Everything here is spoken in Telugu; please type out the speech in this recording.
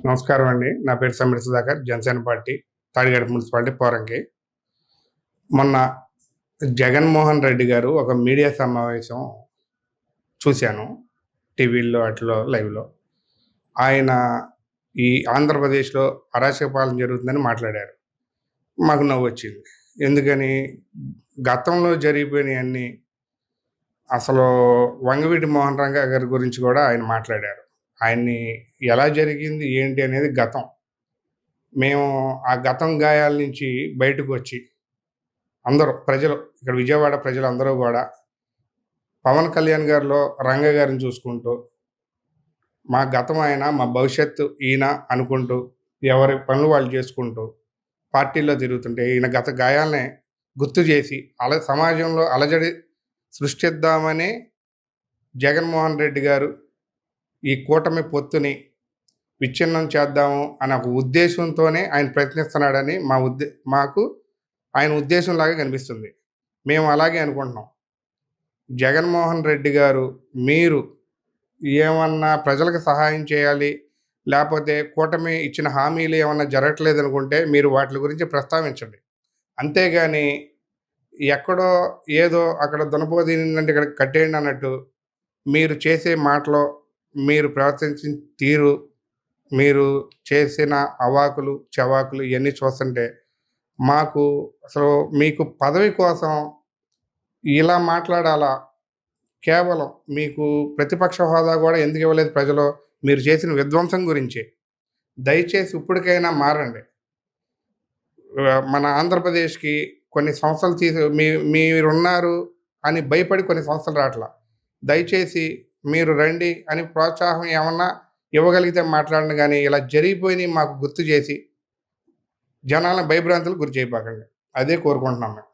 నమస్కారం అండి. నా పేరు సమ్మిడి సుధాకర్, జనసేన పార్టీ, తాడిగడప మున్సిపాలిటీ, పోరంకి. మొన్న జగన్మోహన్ రెడ్డి గారు ఒక మీడియా సమావేశం చూశాను, టీవీల్లో అట్లో లైవ్లో. ఆయన ఈ ఆంధ్రప్రదేశ్లో అరాచక పాలన జరుగుతుందని మాట్లాడారు. మాకు నవ్వు వచ్చింది. ఎందుకని, గతంలో జరిగిపోయినవన్నీ, అసలు వంగవీటి మోహన్ రంగా గారి గురించి కూడా ఆయన మాట్లాడారు. ఆయన్ని ఎలా జరిగింది ఏంటి అనేది గతం. మేము ఆ గతం గాయాల నుంచి బయటకు వచ్చి అందరూ ప్రజలు, ఇక్కడ విజయవాడ ప్రజలందరూ కూడా పవన్ కళ్యాణ్ గారిలో రంగ గారిని చూసుకుంటూ, మా గతం ఆయన, మా భవిష్యత్తు ఈయన అనుకుంటూ, ఎవరి పనులు వాళ్ళు చేసుకుంటూ పార్టీల్లో తిరుగుతుంటే, ఈయన గత గాయాలనే గుర్తు చేసి సమాజంలో అలజడి సృష్టిద్దామని జగన్మోహన్ రెడ్డి గారు ఈ కూటమి పొత్తుని విచ్ఛిన్నం చేద్దాము అనే ఒక ఉద్దేశంతోనే ఆయన ప్రయత్నిస్తున్నాడని మాకు ఆయన ఉద్దేశంలాగా కనిపిస్తుంది. మేము అలాగే అనుకుంటున్నాం. జగన్మోహన్ రెడ్డి గారు, మీరు ఏమన్నా ప్రజలకు సహాయం చేయాలి, లేకపోతే కూటమి ఇచ్చిన హామీలు ఏమన్నా జరగట్లేదు అనుకుంటే మీరు వాటి గురించి ప్రస్తావించండి. అంతేగాని ఎక్కడో ఏదో అక్కడ దునపోదిందంటే ఇక్కడ కట్టేయండి అన్నట్టు మీరు చేసే మాటలో, మీరు ప్రవర్తించిన తీరు, మీరు చేసిన అవాకులు చవాకులు ఇవన్నీ చూస్తుంటే మాకు అసలు మీకు పదవి కోసం ఇలా మాట్లాడాలా? కేవలం మీకు ప్రతిపక్ష హోదా కూడా ఎందుకు ఇవ్వలేదు ప్రజలు? మీరు చేసిన విధ్వంసం గురించే. దయచేసి ఇప్పటికైనా మారండి. మన ఆంధ్రప్రదేశ్కి కొన్ని సంస్థలు మీరున్నారు అని భయపడి కొన్ని సంస్థలు రావట్లా. దయచేసి మీరు రండి అని ప్రోత్సాహం ఏమన్నా ఇవ్వగలిగితే మాట్లాడండి, కానీ ఇలా జరిగిపోయినాయి మాకు గుర్తు చేసి జనాలను భయభ్రాంతులకు గురి చేయబాకండి. అదే కోరుకుంటున్నాం మేము.